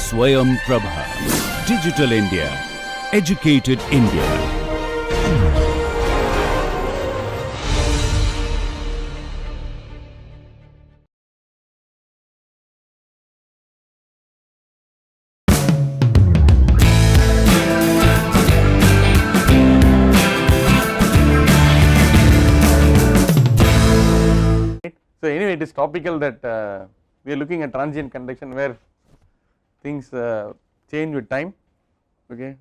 Swayam Prabha. Digital India. Educated India. So anyway, it is topical that we are looking at transient conduction where things change with time, okay,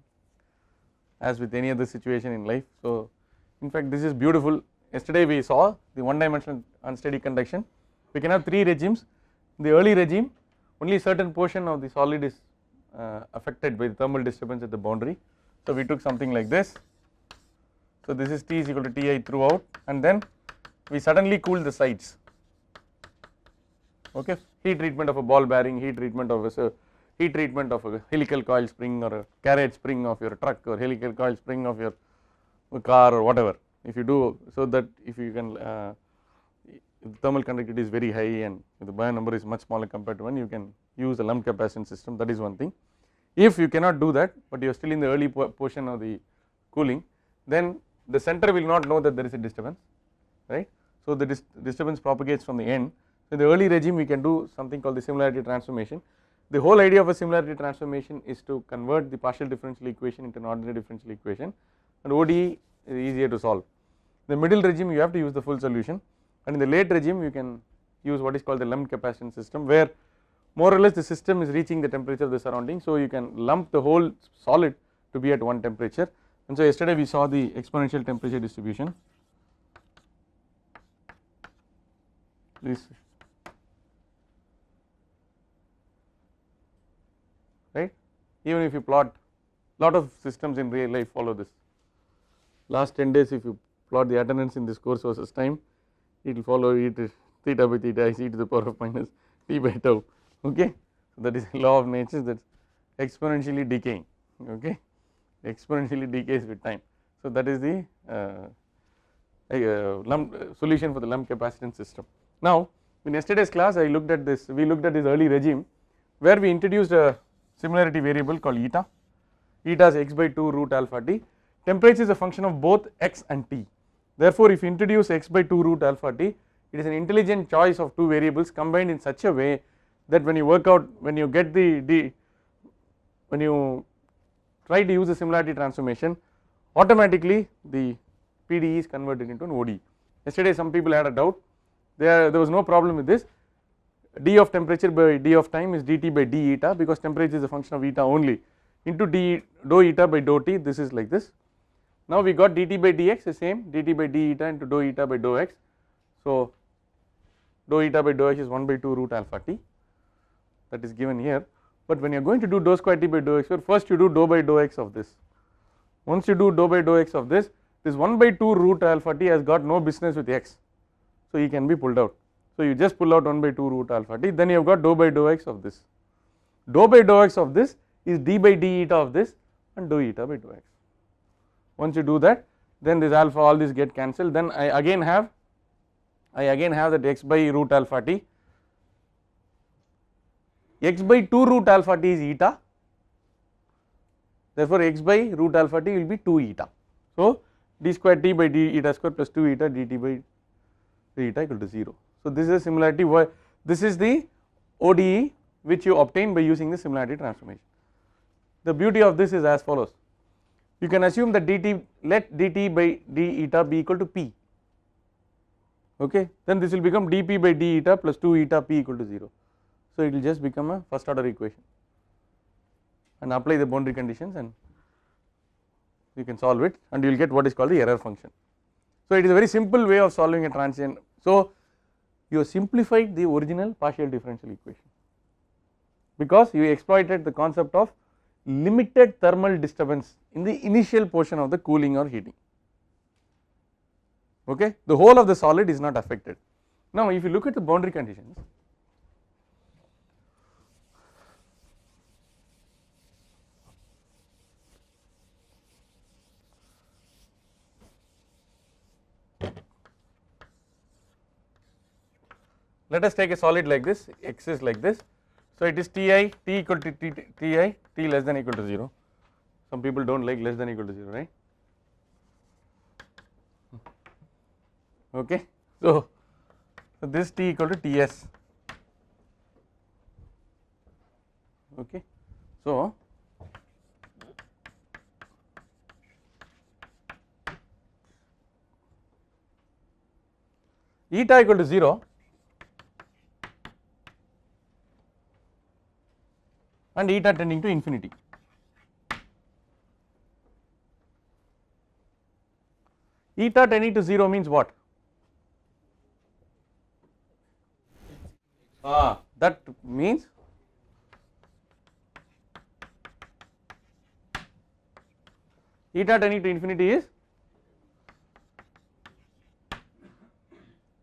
as with any other situation in life. So in fact this is beautiful. Yesterday we saw the one dimensional unsteady conduction. We can have three regimes. In the early regime only certain portion of the solid is affected by the thermal disturbance at the boundary. So we took something like this. So this is T is equal to Ti throughout, and then we suddenly cool the sides. Okay, heat treatment of a ball bearing, heat treatment of a helical coil spring or a carriage spring of your truck, or helical coil spring of your car or whatever. If you do, so that if you can, if the thermal conductivity is very high and if the Bayer number is much smaller compared to one, you can use a lump capacitance system. That is one thing. If you cannot do that, but you are still in the early portion of the cooling, then the center will not know that there is a disturbance, right. So the disturbance propagates from the end. So in the early regime we can do something called the similarity transformation. The whole idea of a similarity transformation is to convert the partial differential equation into an ordinary differential equation, and ODE is easier to solve. In the middle regime you have to use the full solution, and in the late regime you can use what is called the lump capacitance system, where more or less the system is reaching the temperature of the surrounding, so you can lump the whole solid to be at one temperature. And so yesterday we saw the exponential temperature distribution. This, right, even if you plot, lot of systems in real life follow this. Last 10 days if you plot the attendance in this course versus time, it will follow it is theta by theta is e to the power of minus t by tau, okay. So that is the law of nature, that is exponentially decaying, okay, exponentially decays with time. So that is the solution for the lump capacitance system. Now in yesterday's class I looked at this, we looked at this early regime where we introduced a similarity variable called eta. Eta is x by 2 root alpha t. Temperature is a function of both x and t. Therefore if you introduce x by 2 root alpha t, it is an intelligent choice of two variables combined in such a way that when you work out, when you get when you try to use the similarity transformation, automatically the PDE is converted into an ODE. Yesterday some people had a doubt, there was no problem with this. D of temperature by D of time is dt by d eta, because temperature is a function of eta only, into d dou eta by dou t. This is like this. Now we got dt by dx the same, dt by d eta into dou eta by dou x. So dou eta by dou x is 1 by 2 root alpha t, that is given here. But when you are going to do dou square t by dou x, first you do dou by dou x of this. Once you do dou by dou x of this 1 by 2 root alpha t has got no business with x, so he can be pulled out. So you just pull out 1 by 2 root alpha t, then you have got dou by dou x of this. Dou by dou x of this is d by d eta of this and dou eta by dou x. Once you do that, then this alpha, all this get cancelled, then I again have that x by root alpha t. X by 2 root alpha t is eta, therefore x by root alpha t will be 2 eta. So d square t by d eta square plus 2 eta dt by d eta equal to 0. So this is a similarity, this is the ODE which you obtain by using the similarity transformation. The beauty of this is as follows. You can assume that let dt by d eta be equal to p, okay, then this will become dp by d eta plus 2 eta p equal to 0. So it will just become a first order equation, and apply the boundary conditions and you can solve it, and you will get what is called the error function. So it is a very simple way of solving a transient. So you have simplified the original partial differential equation, because you exploited the concept of limited thermal disturbance in the initial portion of the cooling or heating, okay. The whole of the solid is not affected. Now if you look at the boundary conditions, let us take a solid like this, x is like this. So it is Ti, T equal to Ti, T less than equal to 0. Some people do not like less than equal to 0, right? Okay. So this T equal to Ts. Okay. So eta equal to 0 and eta tending to infinity. Eta tending to 0 means what? That means eta tending to infinity is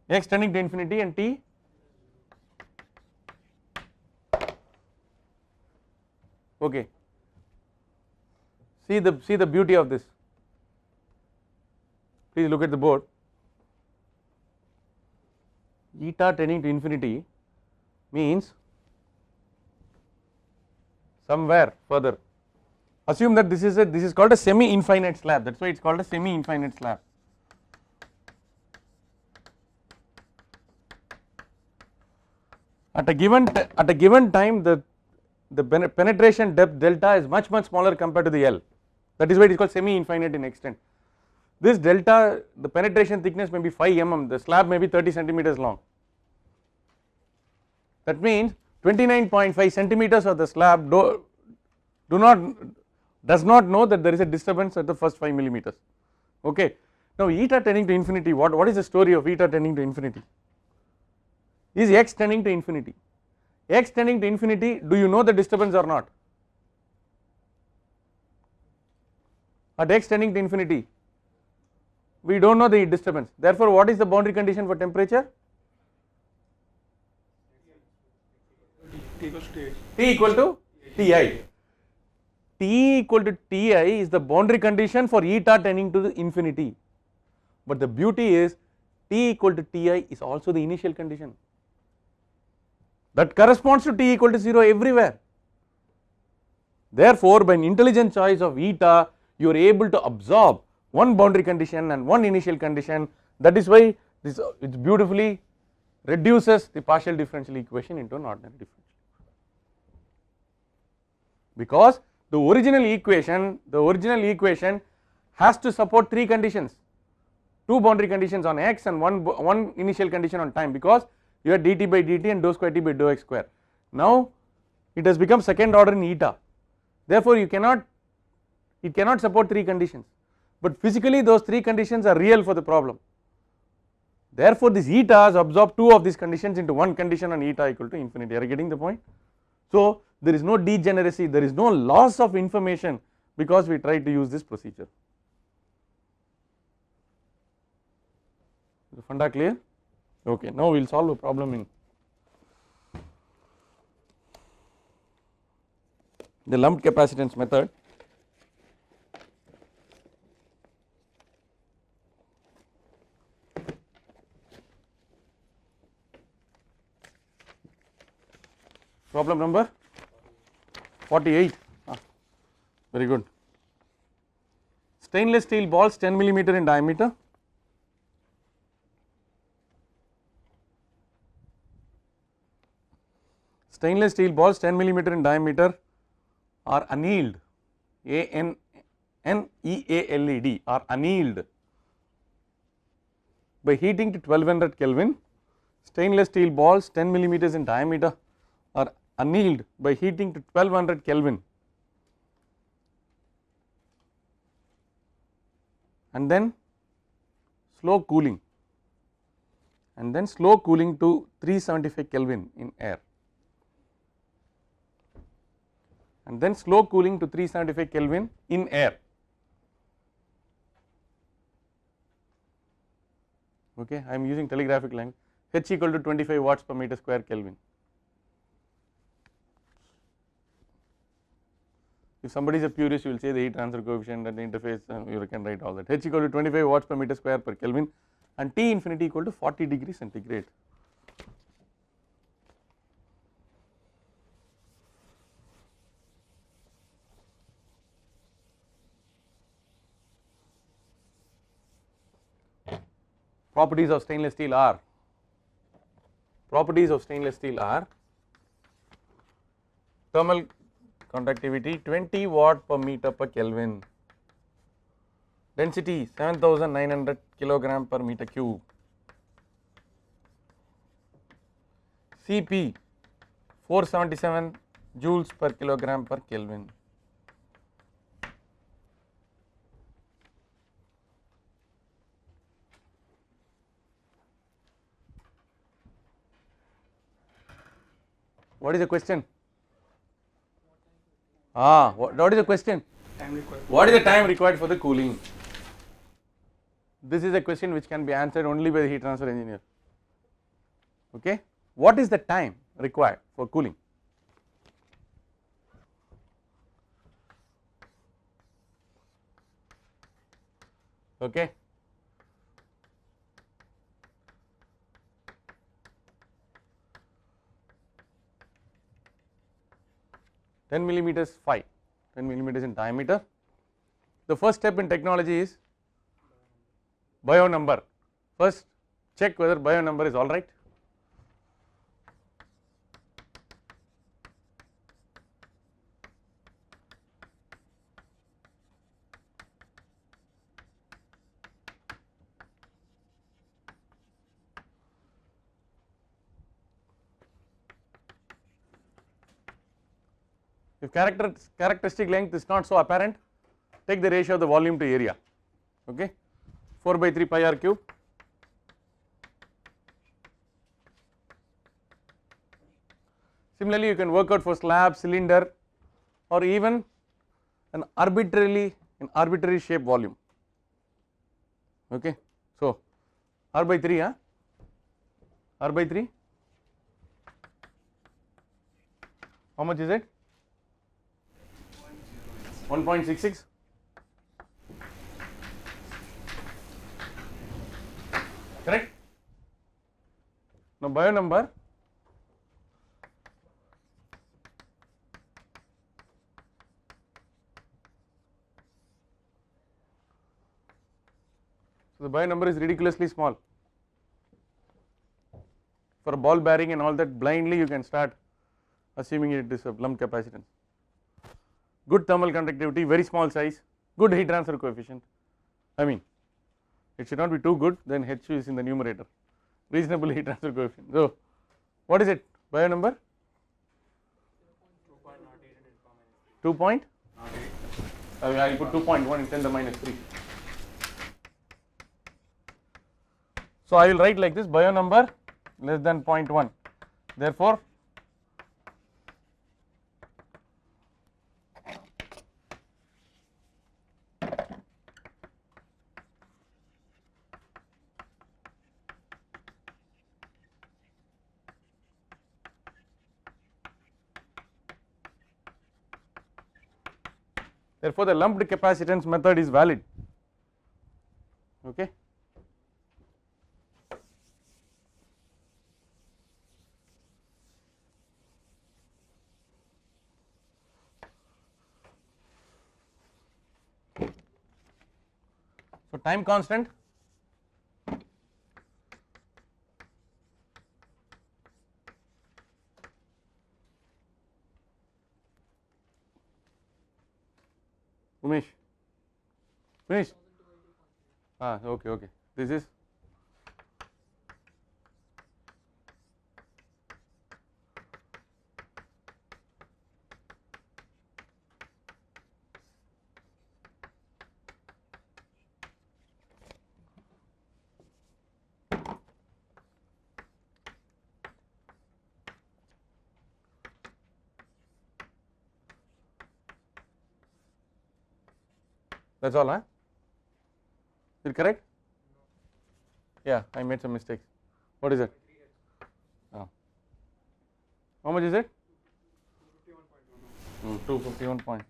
x tending to infinity and t okay. See the beauty of this. Please look at the board. Eta tending to infinity means somewhere further. Assume that this is called a semi-infinite slab. That's why it's called a semi-infinite slab. At a given time, the penetration depth delta is much smaller compared to the L. That is why it is called semi-infinite in extent. This delta, the penetration thickness may be 5 mm. The slab may be 30 centimeters long. That means 29.5 centimeters of the slab does not know that there is a disturbance at the first 5 millimeters. Okay. Now eta tending to infinity, what is the story of eta tending to infinity? Is x tending to infinity. X tending to infinity, do you know the disturbance or not? At x tending to infinity, we do not know the disturbance. Therefore, what is the boundary condition for temperature? T equal to Ti. T equal to Ti is the boundary condition for eta tending to the infinity. But the beauty is T equal to Ti is also the initial condition. That corresponds to T equal to 0 everywhere. Therefore, by an intelligent choice of eta, you are able to absorb one boundary condition and one initial condition. That is why it beautifully reduces the partial differential equation into an ordinary differential. Because the original equation has to support 3 conditions, 2 boundary conditions on x and one initial condition on time, because you have dt by dt and dou square t by dou x square. Now it has become second order in eta. Therefore, it cannot support 3 conditions, but physically those 3 conditions are real for the problem. Therefore, this eta has absorbed 2 of these conditions into one condition on eta equal to infinity. Are you getting the point? So there is no degeneracy, there is no loss of information because we tried to use this procedure. Is the funda clear? Okay, now we will solve a problem in the lumped capacitance method. Problem number 48. Very good. Stainless steel balls 10 millimeter in diameter. Stainless steel balls 10 millimeter in diameter are annealed, A-N-E-A-L-E-D, are annealed by heating to 1200 Kelvin. Stainless steel balls 10 millimeters in diameter are annealed by heating to 1200 Kelvin and then slow cooling to 375 Kelvin in air, and then slow cooling to 375 Kelvin in air. Okay, I am using telegraphic line. H equal to 25 watts per meter square Kelvin. If somebody is a purist, you will say the heat transfer coefficient and the interface, you can write all that. H equal to 25 watts per meter square per Kelvin and T infinity equal to 40 degrees centigrade. properties of stainless steel are thermal conductivity 20 watt per meter per Kelvin, density 7900 kilogram per meter cube, Cp 477 joules per kilogram per Kelvin. What is the question? What is the question? What is the time required for the cooling? This is a question which can be answered only by the heat transfer engineer. Okay, what is the time required for cooling? Okay, ten millimeters 10 millimeters in diameter. The first step in technology is bio number. First check whether bio number is all right. If characteristic length is not so apparent, take the ratio of the volume to area. Okay, 4 by 3 pi r cube. Similarly, you can work out for slab, cylinder, or even an arbitrary shape volume. Okay, so r by 3, r by 3, how much is it? 1.66. Correct. Now bio number, so the bio number is ridiculously small. For a ball bearing and all that, blindly you can start assuming it is a lump capacitance. Good thermal conductivity, very small size, good heat transfer coefficient. I mean, it should not be too good, then H is in the numerator, reasonable heat transfer coefficient. So, what is it? Bio number? 2 point? I will put 2.1 and 10 to the minus 3. So, I will write like this: bio number less than 0.1. Therefore, the lumped capacitance method is valid. Okay. So, time constant Umesh, finish. Okay. This is that's all, Is it correct? Yeah, I made some mistakes. What is it? How much is it? 251 point.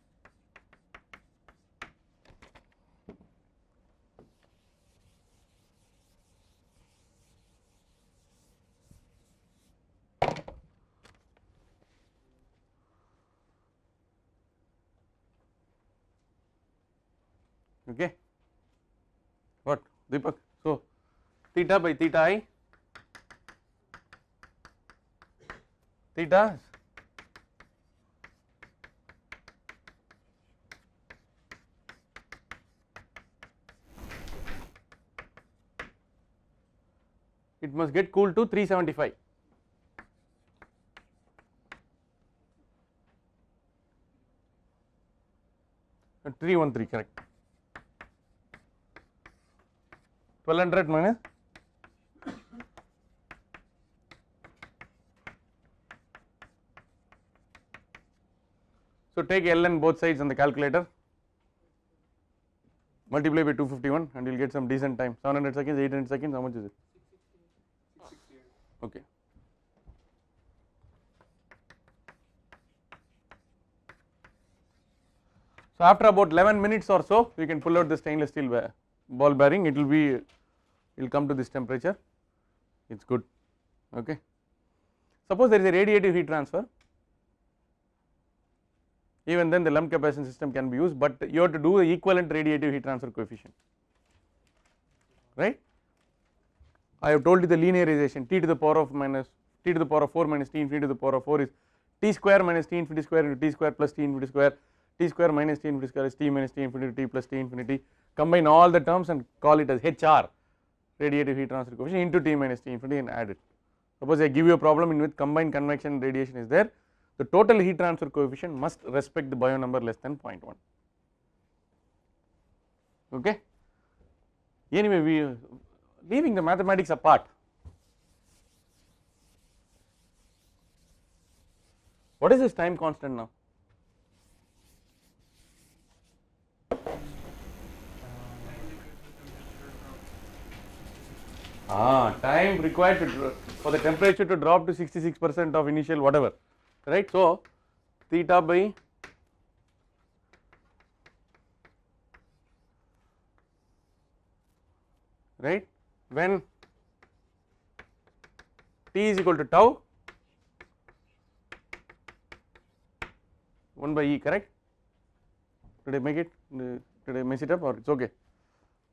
Okay. What, Deepak? So theta by theta I, theta it must get cooled to 375. And 313 correct. 1200 minus so take ln both sides on the calculator, multiply by 251 and you will get some decent time. 700 seconds, 800 seconds, how much is it? Okay. So after about 11 minutes or so, you can pull out the stainless steel ball bearing. It will come to this temperature. It's good. Okay. Suppose there is a radiative heat transfer. Even then, the lump capacitance system can be used, but you have to do the equivalent radiative heat transfer coefficient. Right? I have told you the linearization t to the power of 4 minus t infinity to the power of 4 is t square minus t infinity square into t square plus t infinity square, t square minus t infinity square is t minus t infinity t plus t infinity. Combine all the terms and call it as HR, radiative heat transfer coefficient, into t minus t infinity and add it. Suppose I give you a problem in which combined convection and radiation is there, the total heat transfer coefficient must respect the Biot number less than 0.1. Okay. Anyway, we leaving the mathematics apart. What is this time constant now? Time required for the temperature to drop to 66% of initial whatever, right? So theta by right when T is equal to tau 1 by E, correct? Did I make it? Did I mess it up or it's okay?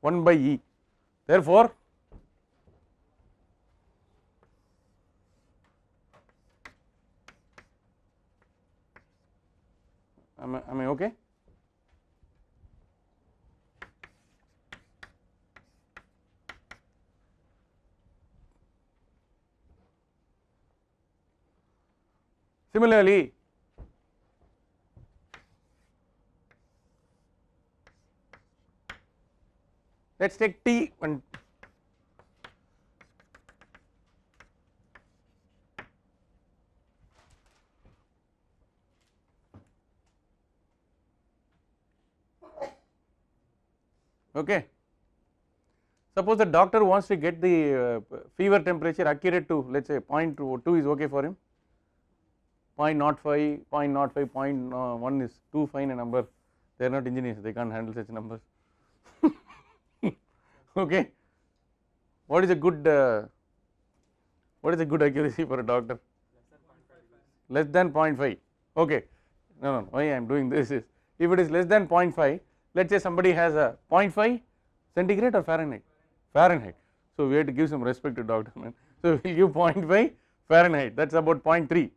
1 by E. Therefore, am I okay? Similarly, let us take T and okay. Suppose the doctor wants to get the fever temperature accurate to, let us say 0.2 is okay for him, 0.05, 0.05, 0.1 is too fine a number, they are not engineers, they can't handle such numbers. Okay. What is a good accuracy for a doctor? Less than 0.5. Okay. No, why I am doing this is, if it is less than 0.5, let us say somebody has a 0.5 centigrade or Fahrenheit? Fahrenheit. So we have to give some respect to doctor, man. So we will give 0.5 Fahrenheit, that is about 0.3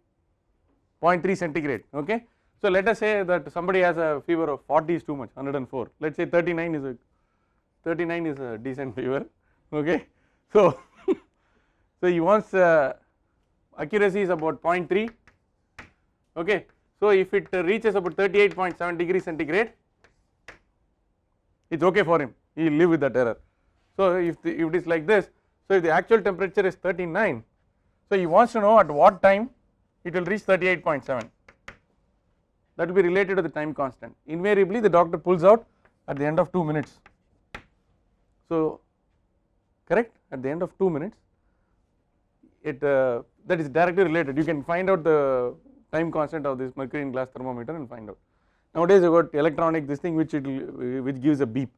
centigrade. Okay. So let us say that somebody has a fever of 40 is too much, 104. Let us say 39 is a decent fever. Okay. So so he wants accuracy is about 0.3. Okay. So if it reaches about 38.7 degrees centigrade, it is okay for him, he will live with that error. So if it is like this, so if the actual temperature is 39, so he wants to know at what time it will reach 38.7, that will be related to the time constant. Invariably the doctor pulls out at the end of 2 minutes. So correct, at the end of 2 minutes it that is directly related. You can find out the time constant of this mercury in glass thermometer and find out. Nowadays you got electronic this thing which gives a beep.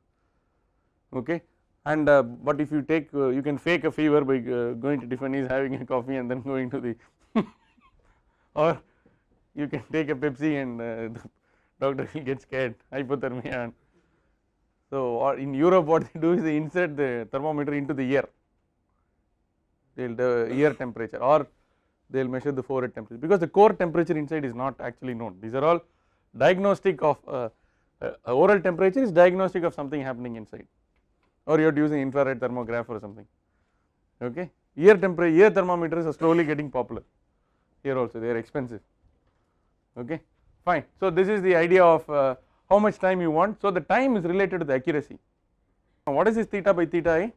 Okay. And but if you take you can fake a fever by going to Tiffany's, having a coffee and then going to the or you can take a Pepsi and the doctor will get scared, hypothermia. And so or in Europe what they do is they insert the thermometer into the ear, they will the ear temperature, or they will measure the forehead temperature, because the core temperature inside is not actually known. These are all diagnostic of oral temperature is diagnostic of something happening inside, or you are using infrared thermograph or something. Okay, ear temperature, ear thermometers are slowly getting popular. Here also they are expensive. Okay, fine. So this is the idea of how much time you want. So the time is related to the accuracy. Now what is this theta by theta I?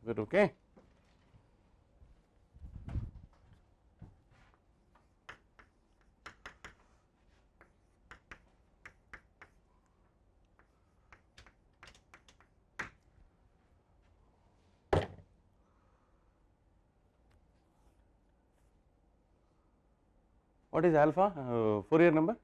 Is it okay? What is alpha? Fourier number?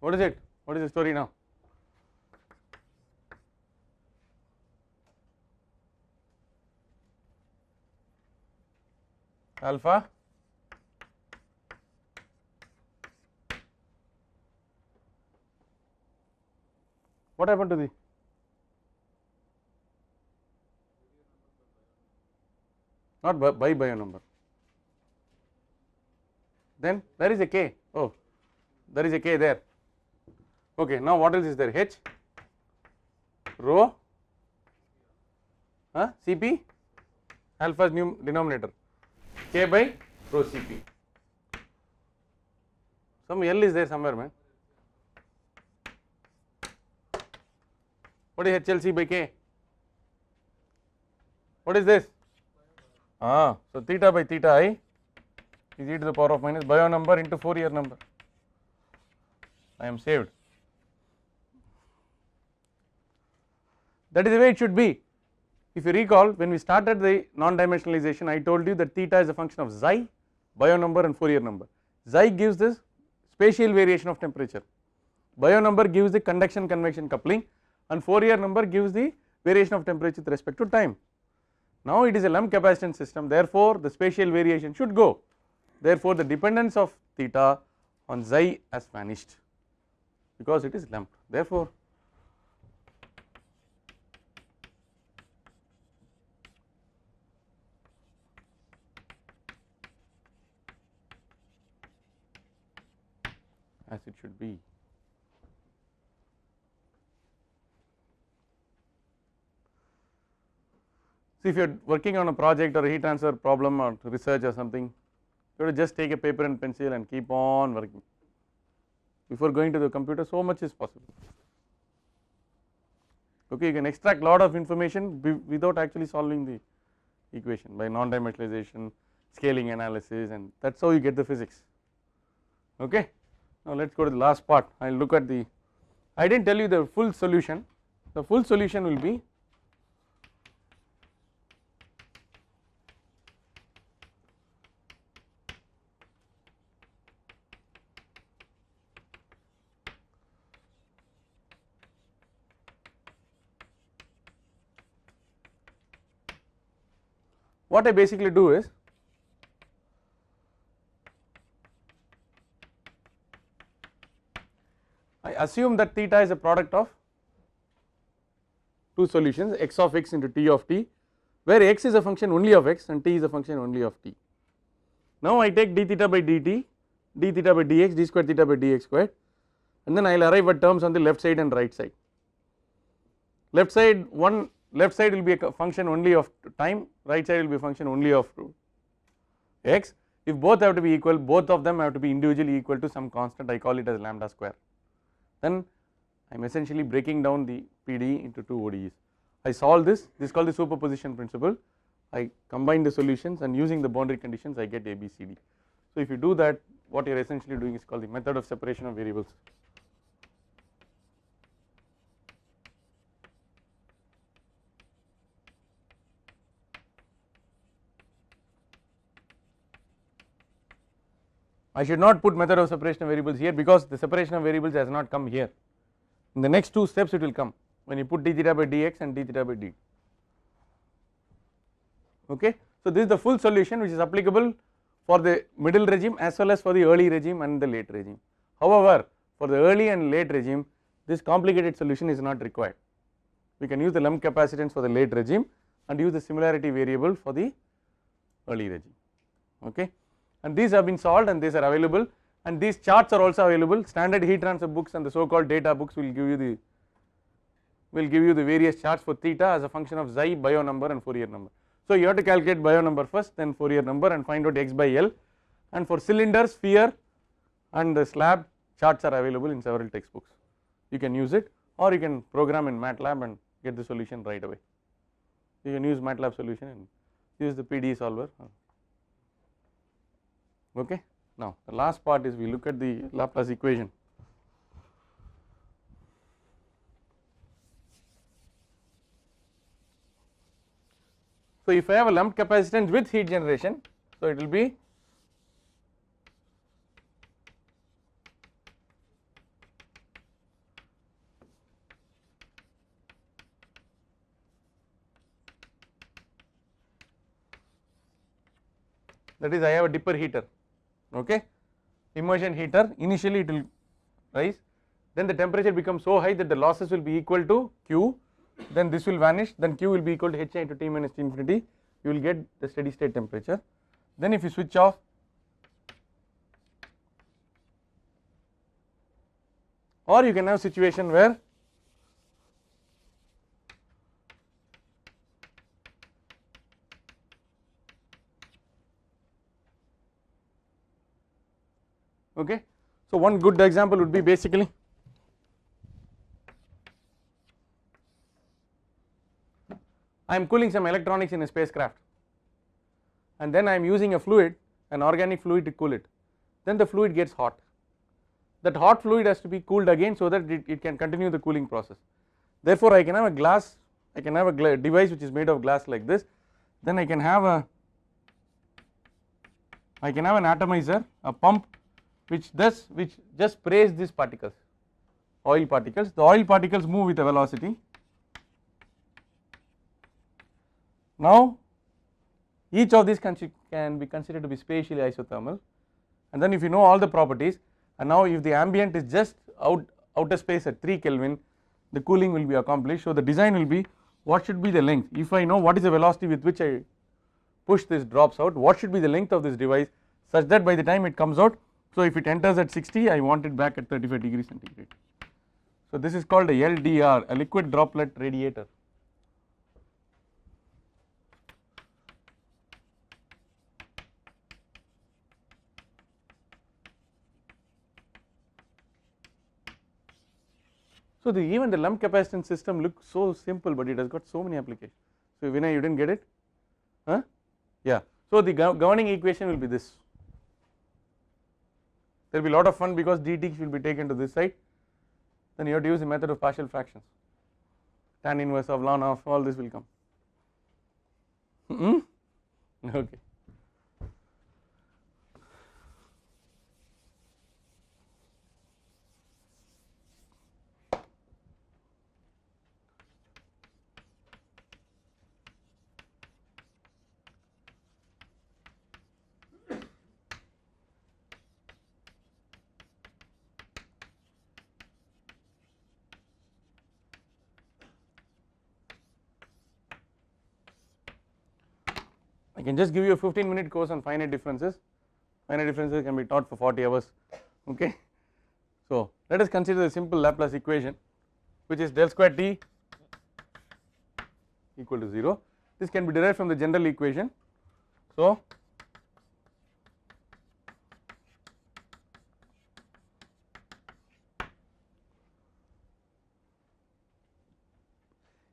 What is it? What is the story now? Alpha what happened to the not by bio number, then there is a k. Oh, there is a k there. Okay, now what else is there? H rho Cp, alpha is denominator, k by rho Cp. Some L is there somewhere, man. What is HLC by k? What is this? So theta by theta I is e to the power of minus bio number into Fourier number. I am saved. That is the way it should be. If you recall, when we started the non-dimensionalization, I told you that theta is a function of xi, bio number and Fourier number. Xi gives this spatial variation of temperature, bio number gives the conduction convection coupling, and Fourier number gives the variation of temperature with respect to time. Now it is a lump capacitance system, therefore the spatial variation should go, therefore the dependence of theta on xi has vanished because it is lumped. Therefore as it should be. See, if you are working on a project or a heat transfer problem or research or something, you have to just take a paper and pencil and keep on working. Before going to the computer, so much is possible. Okay, you can extract lot of information without actually solving the equation by non-dimensionalization, scaling analysis, and that is how you get the physics. Okay. Now let us go to the last part. I will look at the, I did not tell you the full solution. The full solution will be what I basically do is I assume that theta is a product of two solutions, x of x into t of t, where x is a function only of x and t is a function only of t. Now I take d theta by dt, d theta by dx, d square theta by dx squared, and then I will arrive at terms on the left side and right side. Left side will be a function only of time, right side will be a function only of x. If both have to be equal, both of them have to be individually equal to some constant, I call it as lambda square. Then I am essentially breaking down the PD into two ODEs. I solve this is called the superposition principle. I combine the solutions and using the boundary conditions I get A, B, C, D. So if you do that, what you are essentially doing is called the method of separation of variables. I should not put method of separation of variables here because the separation of variables has not come here. In the next 2 steps it will come when you put d theta by dx and d theta by d. Okay. So this is the full solution which is applicable for the middle regime as well as for the early regime and the late regime. However, for the early and late regime this complicated solution is not required. We can use the lump capacitance for the late regime and use the similarity variable for the early regime. Okay. And these have been solved and these are available, and these charts are also available. Standard heat transfer books and the so called data books will give you the various charts for theta as a function of xi, Biot number and Fourier number. So you have to calculate Biot number first, then Fourier number and find out x by L, and for cylinder, sphere and the slab charts are available in several textbooks. You can use it or you can program in MATLAB and get the solution right away. You can use MATLAB solution and use the PDE solver. Okay. Now the last part is we look at the Laplace equation. So if I have a lump capacitance with heat generation, so it will be that is I have a dipper heater, okay, immersion heater. Initially it will rise, then the temperature becomes so high that the losses will be equal to Q, then this will vanish, then Q will be equal to Hi into T minus T infinity, you will get the steady state temperature. Then if you switch off, or you can have a situation where okay. So one good example would be basically I am cooling some electronics in a spacecraft and then I am using a fluid, an organic fluid to cool it, then the fluid gets hot. That hot fluid has to be cooled again so that it can continue the cooling process. Therefore I can have a glass, I can have a device which is made of glass like this, then I can have an atomizer, a pump which just sprays these particles, oil particles. The oil particles move with a velocity. Now each of these can be considered to be spatially isothermal, and then if you know all the properties, and now if the ambient is just outer space at 3 Kelvin, the cooling will be accomplished. So the design will be what should be the length. If I know what is the velocity with which I push this drops out, what should be the length of this device such that by the time it comes out, so if it enters at 60, I want it back at 35 degrees centigrade. So this is called a LDR, a liquid droplet radiator. So even the lump capacitance system looks so simple, but it has got so many applications. So Vinay, you didn't get it? Huh? Yeah. So the governing equation will be this. There will be a lot of fun because dt will be taken to this side. Then you have to use the method of partial fractions. Tan inverse of ln of all this will come. Okay. I can just give you a 15-minute course on finite differences. Finite differences can be taught for 40 hours. Okay. So let us consider the simple Laplace equation, which is del square t equal to 0. This can be derived from the general equation. So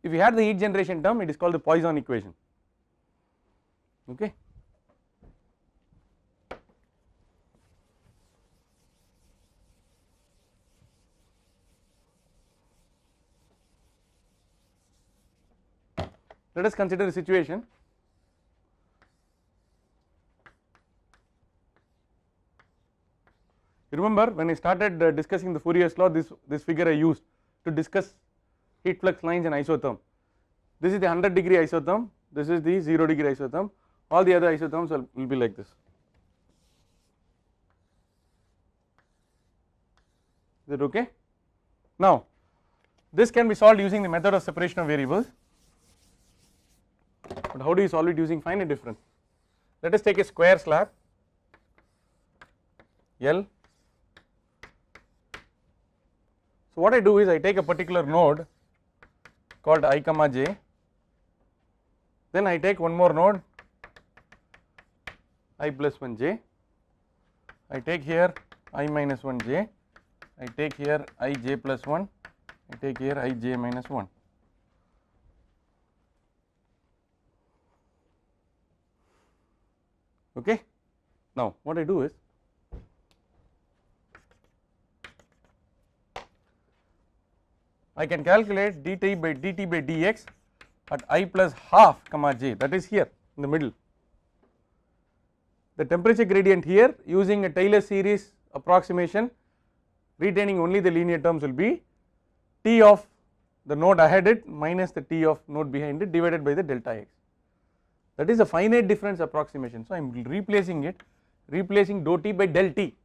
if you had the heat generation term, it is called the Poisson equation. okay. Let us consider a situation. You remember when I started discussing the Fourier's law, this figure I used to discuss heat flux lines and isotherm. This is the 100-degree isotherm, this is the 0-degree isotherm, all the other isotherms will be like this. Is it okay? Now this can be solved using the method of separation of variables, but how do you solve it using finite difference? Let us take a square slab L. So what I do is I take a particular node called I comma j, then I take one more node I plus 1 j, I take here I minus 1 j, I take here I j plus 1, I take here I j minus 1. Okay. Now what I do is I can calculate dt by dx at I plus half comma j, that is here in the middle. The temperature gradient here using a Taylor series approximation retaining only the linear terms will be T of the node ahead it minus the T of node behind it divided by the delta x. That is a finite difference approximation. So I am replacing it, replacing dou t by del t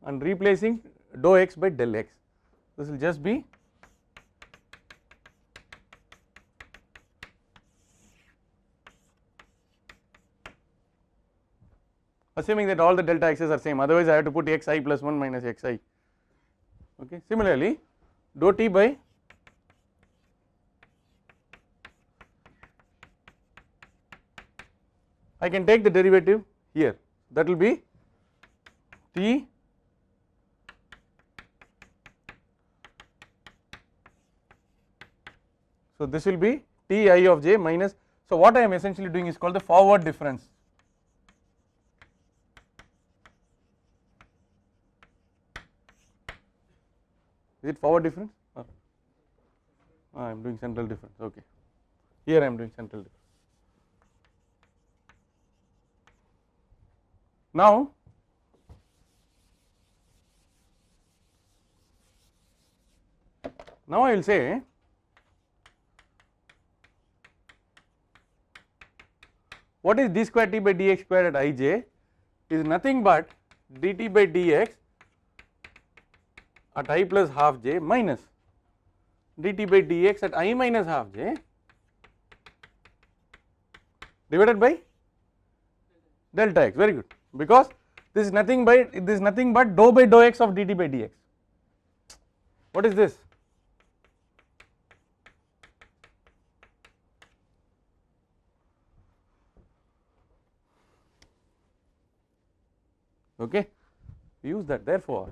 and replacing dou x by del x. This will just be assuming that all the delta x's are same, otherwise I have to put xi plus 1 minus xi. Okay. Similarly, dou t by I can take the derivative here, that will be T so this will be T I of j minus, so what I am essentially doing is called the forward difference. Is it forward difference? I am doing central difference, okay. Here I am doing central difference. Now I will say what is d square t by dx square at ij is nothing but dt by dx at I plus half j minus dt by dx at I minus half j divided by delta x, very good, because this is nothing but dou by dou x of dt by dx. What is this? Okay, use that. Therefore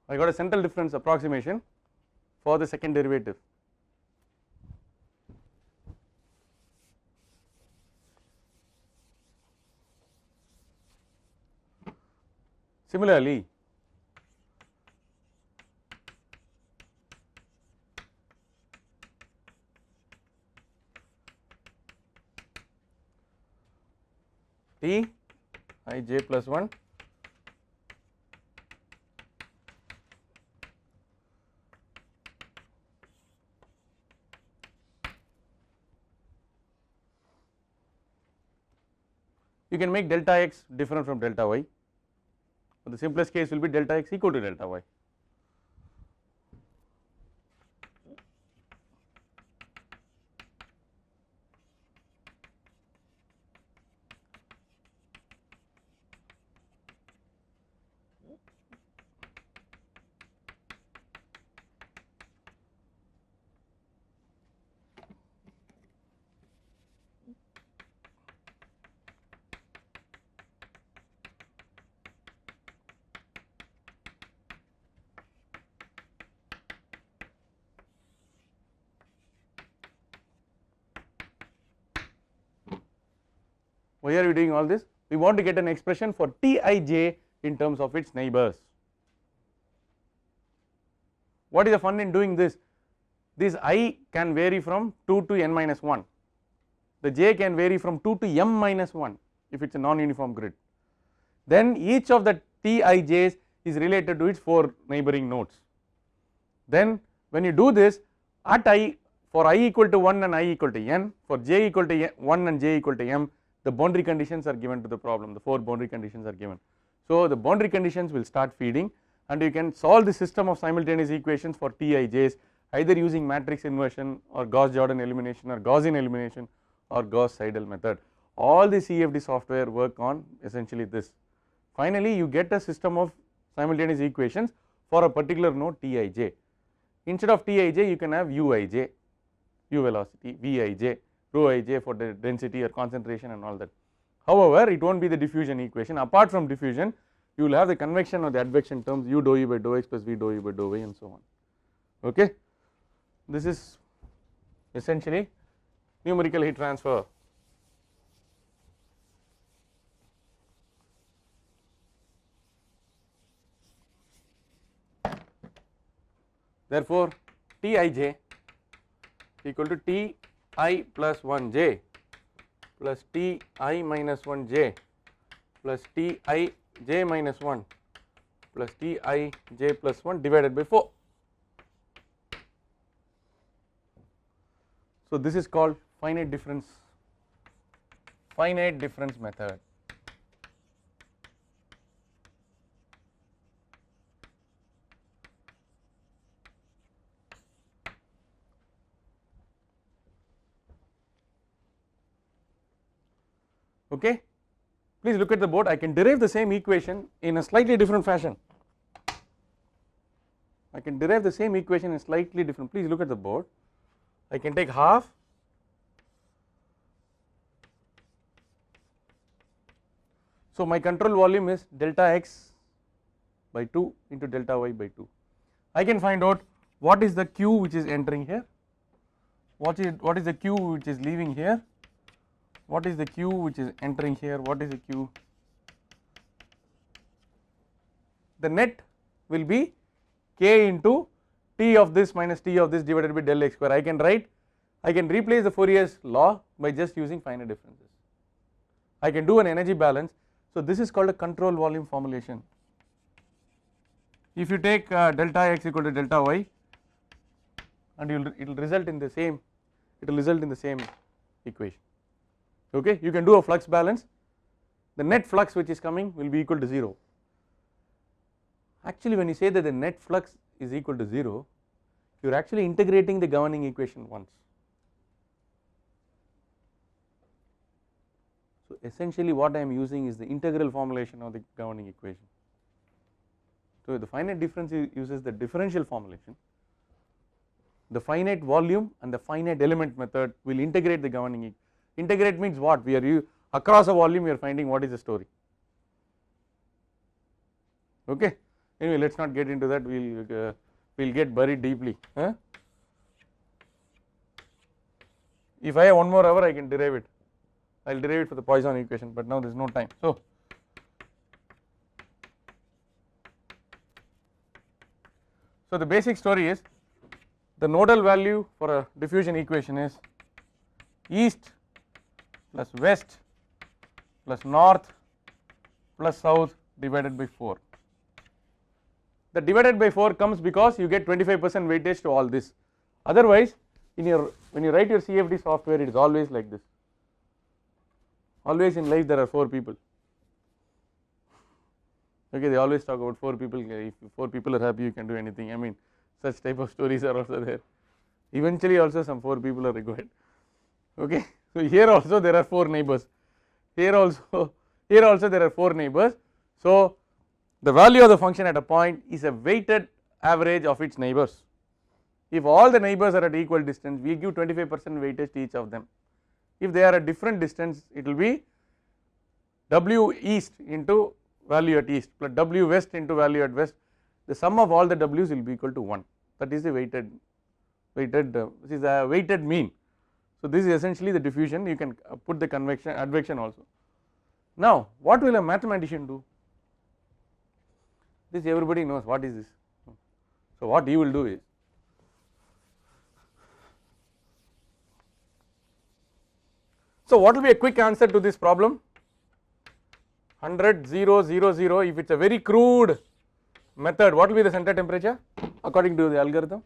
I got a central difference approximation for the second derivative. Similarly, T I j plus 1 you can make delta x different from delta y, but the simplest case will be delta x equal to delta y. Why are we doing all this? We want to get an expression for Tij in terms of its neighbors. What is the fun in doing this? This I can vary from 2 to n minus 1, the j can vary from 2 to m minus 1 if it is a non-uniform grid. Then each of the Tij's is related to its 4 neighboring nodes. Then when you do this at I, for I equal to 1 and I equal to n, for j equal to 1 and j equal to m, the boundary conditions are given to the problem, the 4 boundary conditions are given. So the boundary conditions will start feeding and you can solve the system of simultaneous equations for Tij's either using matrix inversion or Gauss-Jordan elimination or Gaussian elimination or Gauss-Seidel method. All the CFD software work on essentially this. Finally you get a system of simultaneous equations for a particular node Tij. Instead of Tij you can have Uij, U velocity, Vij, rho ij for the density or concentration and all that. However, it will not be the diffusion equation. Apart from diffusion you will have the convection or the advection terms U dou E by dou x plus V dou E by dou y and so on. Okay. This is essentially numerical heat transfer. Therefore, Tij equal to Ti plus 1j plus Ti minus 1j plus Tij minus 1 plus Tij plus 1 divided by 4. So this is called finite difference method. Okay, please look at the board. I can derive the same equation in a slightly different fashion. Please look at the board. I can take half so my control volume is delta x by 2 into delta y by 2. I can find out what is the q which is entering here, what is the q which is leaving here, what is the q which is entering here, what is the q. The net will be k into T of this minus T of this divided by del x square. I can replace the Fourier's law by just using finite differences. I can do an energy balance. So this is called a control volume formulation. If you take delta x equal to delta y and it will result in the same equation. Okay, you can do a flux balance. The net flux which is coming will be equal to 0. Actually when you say that the net flux is equal to 0, you are actually integrating the governing equation once. So essentially what I am using is the integral formulation of the governing equation. So the finite difference uses the differential formulation. The finite volume and the finite element method will integrate the governing equation. Integrate means what? We are across a volume we are finding what is the story. Okay. Anyway, let us not get into that, we will get buried deeply. If I have 1 more hour I can derive it, I will derive it for the Poisson equation, but now there is no time. So the basic story is the nodal value for a diffusion equation is east plus west plus north plus south divided by 4. The divided by 4 comes because you get 25% weightage to all this. Otherwise when you write your CFD software it is always like this. Always in life there are 4 people. Okay, they always talk about 4 people, if 4 people are happy you can do anything. I mean such type of stories are also there. Eventually also some 4 people are required. Okay, so here also there are 4 neighbors. Here also there are 4 neighbors. So the value of the function at a point is a weighted average of its neighbors. If all the neighbors are at equal distance, we give 25% weightage to each of them. If they are at different distance, it will be W east into value at east plus W west into value at west. The sum of all the W's will be equal to 1. That is the weighted this is a weighted mean. So this is essentially the diffusion. You can put the convection advection also. Now what will a mathematician do? This everybody knows what is this. So what he will do is, so what will be a quick answer to this problem? 100, 0, 0, 0. If it is a very crude method, what will be the center temperature according to the algorithm?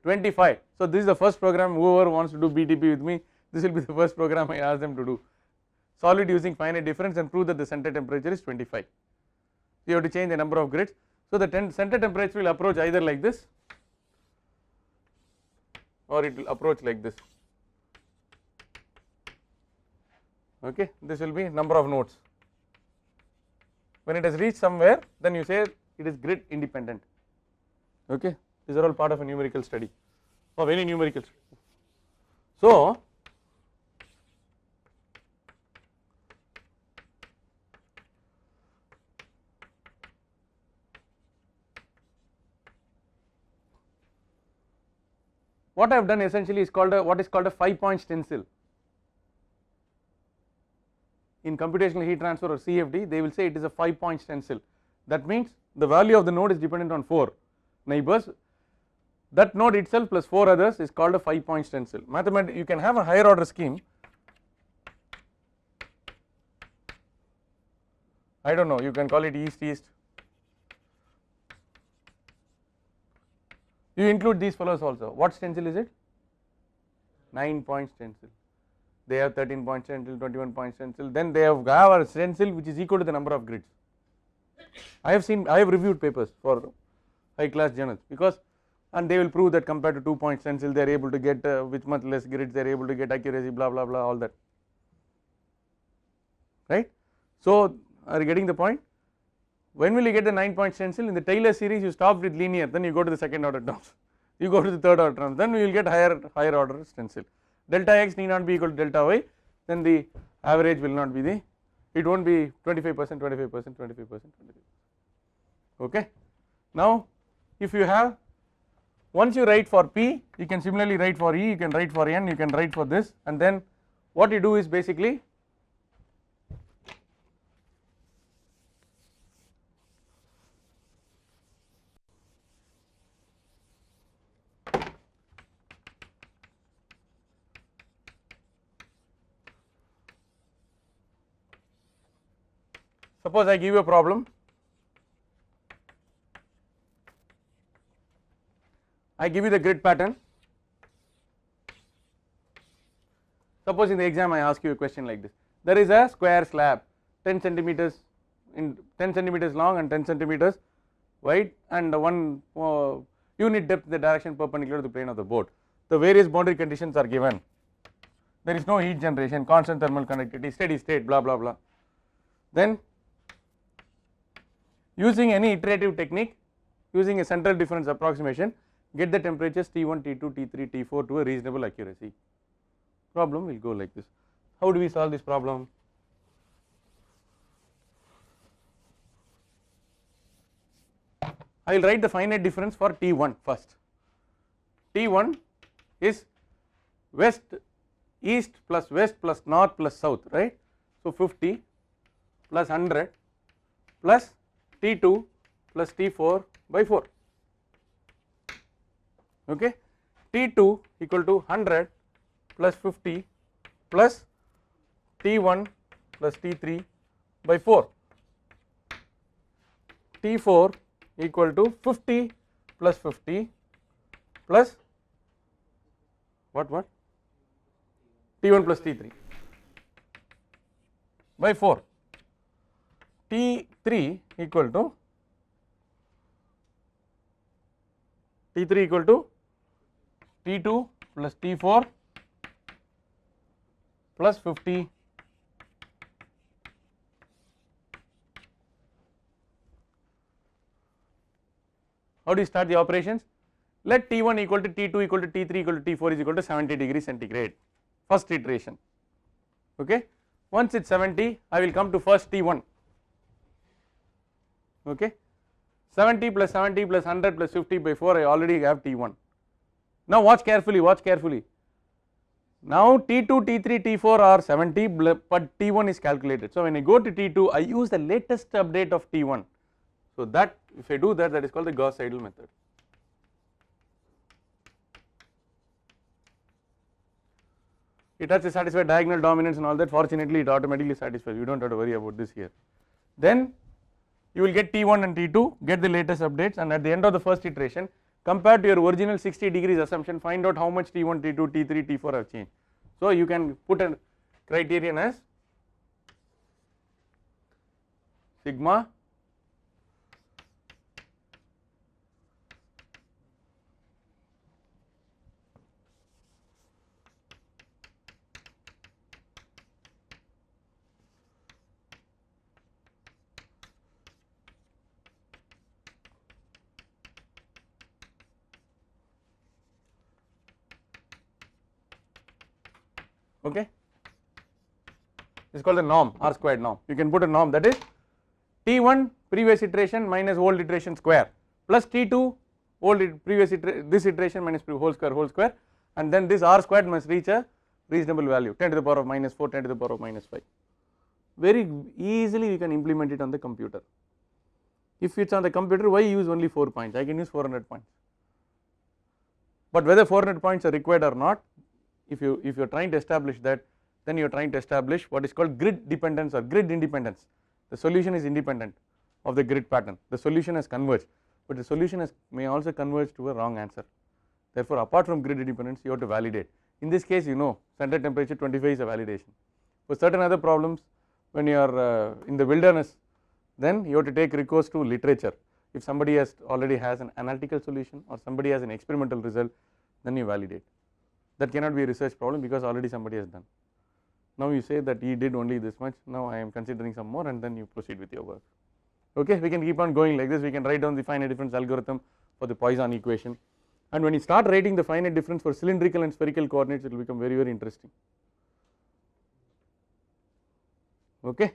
25. So this is the first program, whoever wants to do BTP with me, this will be the first program I ask them to do. Solve it using finite difference and prove that the center temperature is 25. You have to change the number of grids. So the center temperature will approach either like this or it will approach like this. Okay, this will be number of nodes. When it has reached somewhere, then you say it is grid independent. Okay, these are all part of a numerical study, of any numerical study. So what I have done essentially is called what is called a 5-point stencil. In computational heat transfer or CFD, they will say it is a 5-point stencil. That means the value of the node is dependent on 4 neighbors. That node itself plus 4 others is called a 5-point stencil. Mathematically, you can have a higher order scheme. I don't know, you can call it east. You include these fellows also. What stencil is it? 9-point stencil. They have 13-point stencil, 21-point stencil. Then they have a stencil which is equal to the number of grids. I have reviewed papers for high class journals, because and they will prove that compared to 2-point stencil they are able to get with much less grids, they are able to get accuracy, blah blah blah, all that, right. So are you getting the point? When will you get the 9-point stencil? In the Taylor series you stop with linear, then you go to the second order terms, you go to the third order terms, then we will get higher order stencil. Delta x need not be equal to delta y, then the average will not be it won't be 25%, 25%, 25%. Okay. Now if you have, once you write for P, you can similarly write for E, you can write for N, you can write for this, and then what you do is basically suppose I give you a problem, I give you the grid pattern. Suppose in the exam I ask you a question like this, there is a square slab 10 centimeters long and 10 centimeters wide and one unit depth in the direction perpendicular to the plane of the board. The various boundary conditions are given, there is no heat generation, constant thermal conductivity, steady state, blah blah blah. Then using any iterative technique, using a central difference approximation, get the temperatures T1, T2, T3, T4 to a reasonable accuracy. Problem will go like this. How do we solve this problem? I will write the finite difference for T1 first. T1 is west, east plus west plus north plus south, right. So 50 plus 100 plus T2 plus T4 by 4. Okay. T2 equal to 100 plus 50 plus T1 plus T3 by 4. T4 equal to 50 plus 50 plus what T1 plus T3 by 4. T3 equal to T2 plus T4 plus 50 how do you start the operations? Let T1 equal to T2 equal to T3 equal to T4 is equal to 70 degrees centigrade, first iteration. Okay. Once it is 70, I will come to first T1. Okay. 70 plus 70 plus 100 plus 50 by 4, I already have T1. Now watch carefully, Now T2, T3, T4 are 70, but T1 is calculated. So when I go to T2, I use the latest update of T1. So that if I do that, that is called the Gauss-Seidel method. It has to satisfy diagonal dominance and all that. Fortunately, it automatically satisfies. You don't have to worry about this here. Then you will get T1 and T2, get the latest updates, and at the end of the first iteration, compared to your original 60 degrees assumption, find out how much T1, T2, T3, T4 have changed. So you can put a criterion as sigma okay. This is called the norm, R squared norm. You can put a norm, that is T1 previous iteration minus old iteration square plus T2 previous this iteration minus whole square, and then this R squared must reach a reasonable value, 10 to the power of minus 4, 10 to the power of minus 5. Very easily we can implement it on the computer. If it is on the computer, why use only 4 points? I can use 400 points. But whether 400 points are required or not, if you are trying to establish that, then you are trying to establish what is called grid dependence or grid independence. The solution is independent of the grid pattern. The solution has converged, but the solution may also converge to a wrong answer. Therefore, apart from grid independence, you have to validate. In this case, you know center temperature 25 is a validation. For certain other problems, when you are in the wilderness, then you have to take recourse to literature. If somebody already has an analytical solution or somebody has an experimental result, then you validate. That cannot be a research problem because already somebody has done. Now you say that he did only this much, now I am considering some more, and then you proceed with your work. Okay, we can keep on going like this. We can write down the finite difference algorithm for the Poisson equation, and when you start writing the finite difference for cylindrical and spherical coordinates, it will become very, very interesting. Okay.